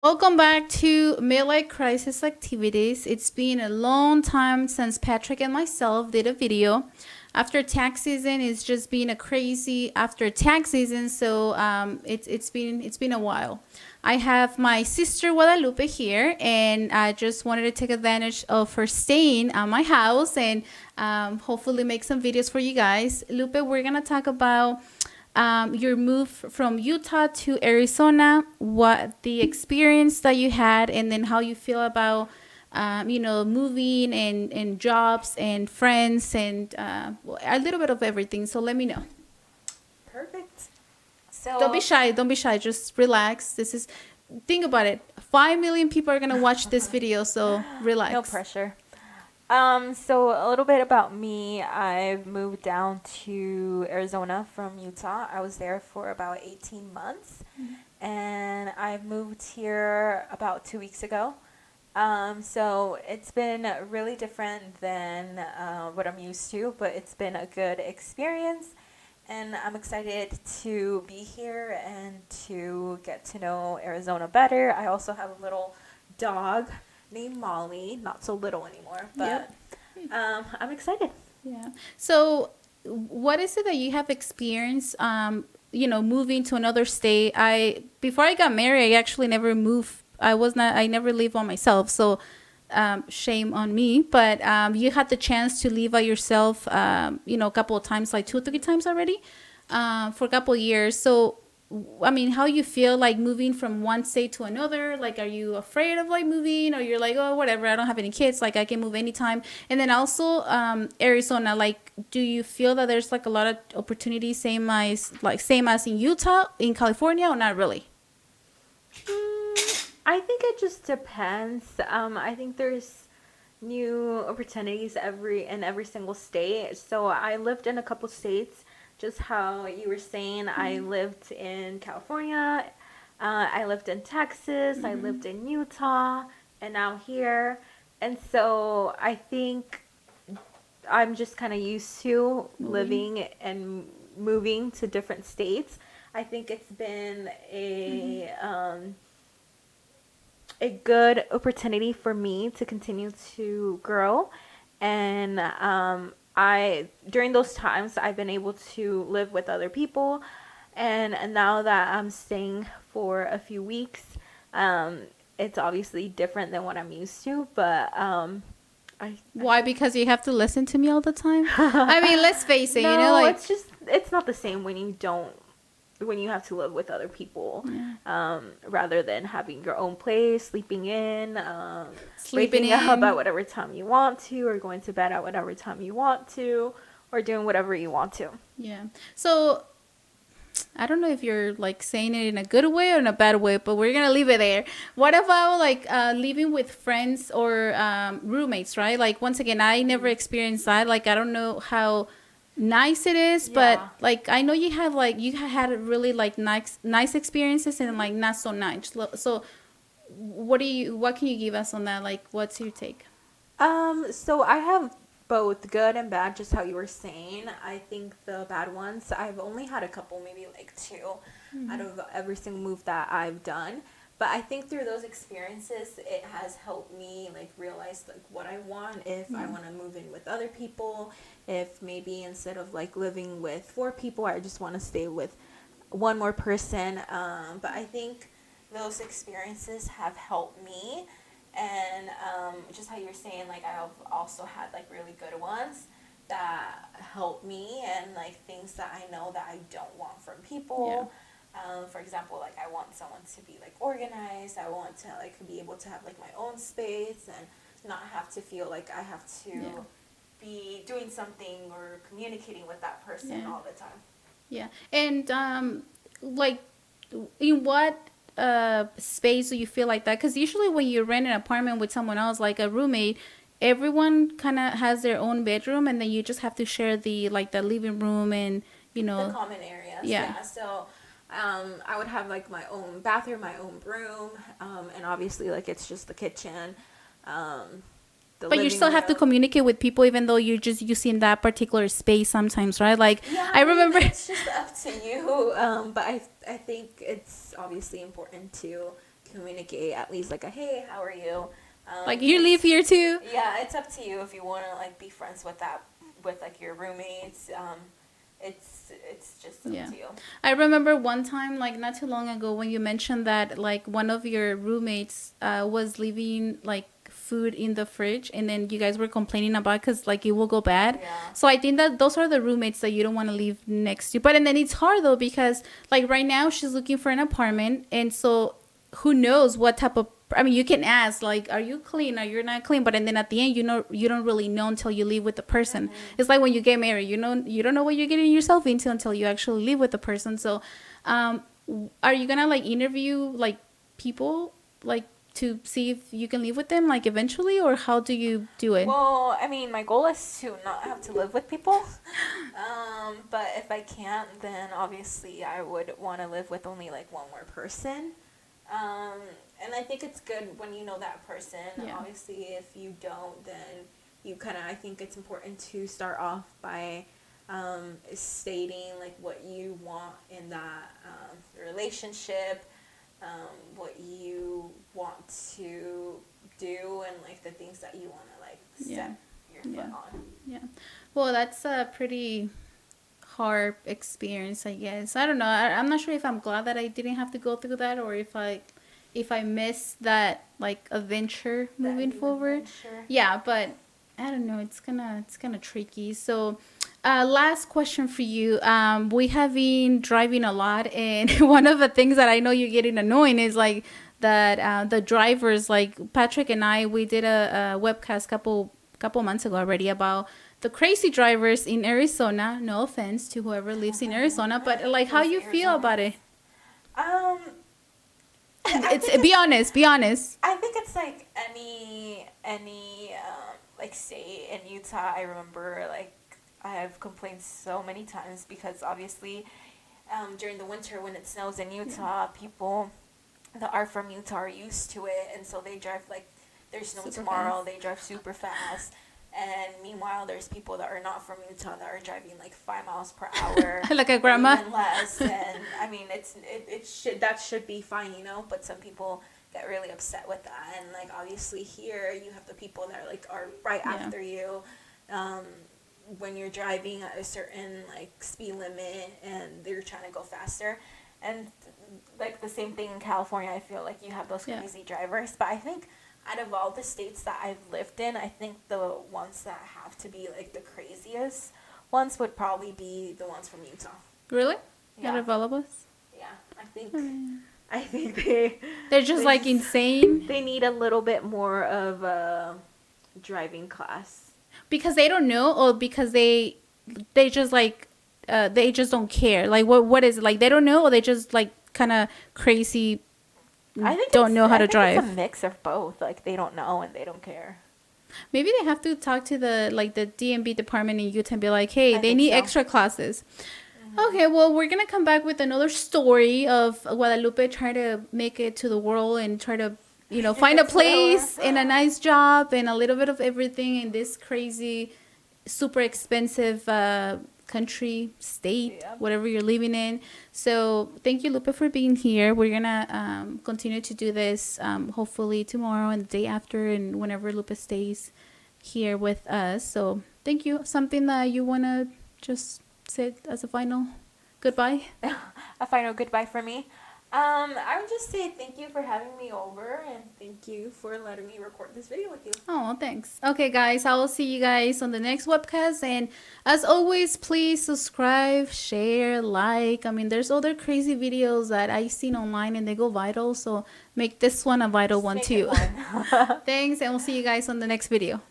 Welcome back to Midlife Crisis Activities. It's been a long time since Patrick and myself did a video. After tax season, it's just been a crazy after tax season, so it's been a while. I have my sister Guadalupe here, and I just wanted to take advantage of her staying at my house and hopefully make some videos for you guys. Lupe, we're gonna talk about your move from Utah to Arizona, what the experience that you had, and then how you feel about, moving and jobs and friends and a little bit of everything. So let me know. Perfect. Don't be So, shy. Don't be shy. Just relax. Think about it. 5 million people are going to watch this video. So no relax. pressure. So a little bit about me. I've moved down to Arizona from Utah. I was there for about 18 months, and I've moved here about 2 weeks ago. So it's been really different than what I'm used to, but it's been a good experience. And I'm excited to be here and to get to know Arizona better. I also have a little dog named Molly, not so little anymore, but Yep. I'm excited. Yeah. So, what is it that you have experienced? Moving to another state. Before I got married, I actually never moved. I never lived on myself. So, shame on me. But you had the chance to live by yourself. A couple of times, like 2 or 3 times already, for a couple of years. So, I mean, how you feel like moving from one state to another? Like, are you afraid of like moving, or you're like, oh, whatever, I don't have any kids, like I can move anytime? And then also, Arizona, like, do you feel that there's like a lot of opportunities, same as in Utah, in California, or not really? I think it just depends. I think there's new opportunities in every single state. So I lived in a couple states, just how you were saying. I lived in California, I lived in Texas, I lived in Utah, and now here. And so I think I'm just kind of used to Moving. living and moving to different states. I think it's been a good opportunity for me to continue to grow. And I during those times I've been able to live with other people, and now that I'm staying for a few weeks, um, it's obviously different than what I'm used to. But I Why? Because you have to listen to me all the time? I mean, let's face it, no, like, it's not the same when you have to live with other people, yeah, rather than having your own place, sleeping in, sleeping waking up at in. whatever time you want to, or going to bed at whatever time you want to, or doing whatever you want to. Yeah. So I don't know if you're like saying it in a good way or in a bad way, but we're gonna leave it there. What about like living with friends or roommates, right? Like, once again, I never experienced that. Like, I don't know how nice it is, but Yeah. like I know you had really like nice experiences and like not so nice. So what can you give us on that? Like, what's your take? So I have both good and bad, just how you were saying. I think the bad ones, I've only had a couple, maybe like two, out of every single move that I've done. But I think through those experiences, it has helped me like realize like what I want, if I want to move in with other people, if maybe instead of like living with four people, I just want to stay with one more person. But I think those experiences have helped me, and just how you're saying, like I've also had like really good ones that help me, and like things that I know that I don't want from Yeah. people. For example, like I want someone to be like organized. I want to like be able to have like my own space and not have to feel like I have to Yeah. be doing something or communicating with that person Yeah. all the time. Yeah. And like, in what space do you feel like that? Because usually when you rent an apartment with someone else, like a roommate, everyone kind of has their own bedroom, and then you just have to share the living room and The common areas, yeah. yeah. So I would have like my own bathroom, my own room, and obviously like it's just the kitchen, um, the But you living still have to room. communicate with people, even though you're just using that particular space sometimes, right? Like, Yeah, I I mean, remember. it's just up to you. But I think it's obviously important to communicate at least like a hey, how are you? Like, you live here too? Yeah, it's up to you if you want to like be friends with like your roommates. It's just up to you. I remember one time, like not too long ago, when you mentioned that like one of your roommates was leaving like food in the fridge, and then you guys were complaining about because like it will go bad. Yeah. So I think that those are the roommates that you don't want to leave next to. But and then it's hard though, because like right now she's looking for an apartment, and so who knows what type of, I mean, you can ask like, are you clean, are you not clean, but and then at the end, you know, you don't really know until you live with the person. It's like when you get married, you know, you don't know what you're getting yourself into until you actually live with the person. So are you gonna like interview like people like to see if you can live with them like eventually, or how do you do it? Well, I mean, my goal is to not have to live with people. But if I can't, then obviously I would want to live with only like one more person. And I think it's good when you know that person. Yeah. Obviously, if you don't, then you kind of, I think it's important to start off by stating like what you want in that relationship, what you want to do, and like the things that you want to like set your foot on. Yeah. Well, that's a pretty hard experience, I guess. I don't know. I'm not sure if I'm glad that I didn't have to go through that, or if I miss that like adventure moving forward. Adventure. Yeah, but I don't know. It's kind of tricky. So, last question for you. We have been driving a lot, and one of the things that I know you're getting annoying is like that the drivers. Like Patrick and I, we did a webcast couple months ago already about the crazy drivers in Arizona. No offense to whoever lives in Arizona, but like, how you feel about it? Be honest. I think it's like any like state in Utah. I remember like I have complained so many times because obviously during the winter when it snows in Utah, people that are from Utah are used to it, and so they drive like there's no tomorrow. They drive super fast. And meanwhile, there's people that are not from Utah that are driving like 5 miles per hour, like a grandma, even less. And I mean, that should be fine, you know. But some people get really upset with that. And like obviously here, you have the people that are right after you, when you're driving at a certain like speed limit, and they're trying to go faster. And like the same thing in California, I feel like you have those crazy drivers. But I think out of all the states that I've lived in, I think the ones that have to be like the craziest ones would probably be the ones from Utah. Really? Yeah. Out of all of us? Yeah, I think they're just like insane. They need a little bit more of a driving class. Because they don't know, or because they just like they just don't care. Like what is it? Like they don't know, or they just like kind of crazy. I think don't know how to drive. It's a mix of both. Like they don't know and they don't care. Maybe they have to talk to the DMV department in Utah and be like, hey, they need extra classes. Mm-hmm. Okay, well, we're gonna come back with another story of Guadalupe trying to make it to the world and try to, you know, find a place and a nice job and a little bit of everything in this crazy, super expensive country, state, whatever you're living in. So thank you, Lupe, for being here. We're gonna continue to do this hopefully tomorrow and the day after, and whenever Lupe stays here with us. So thank you. Something that you want to just say as a final goodbye? A final goodbye for me. I would just say thank you for having me over, and thank you for letting me record this video with you. Oh, thanks. Okay, guys, I will see you guys on the next webcast. And as always, please subscribe, share, like. I mean, there's other crazy videos that I've seen online and they go viral. So make this one a vital one too. Thanks, and we'll see you guys on the next video.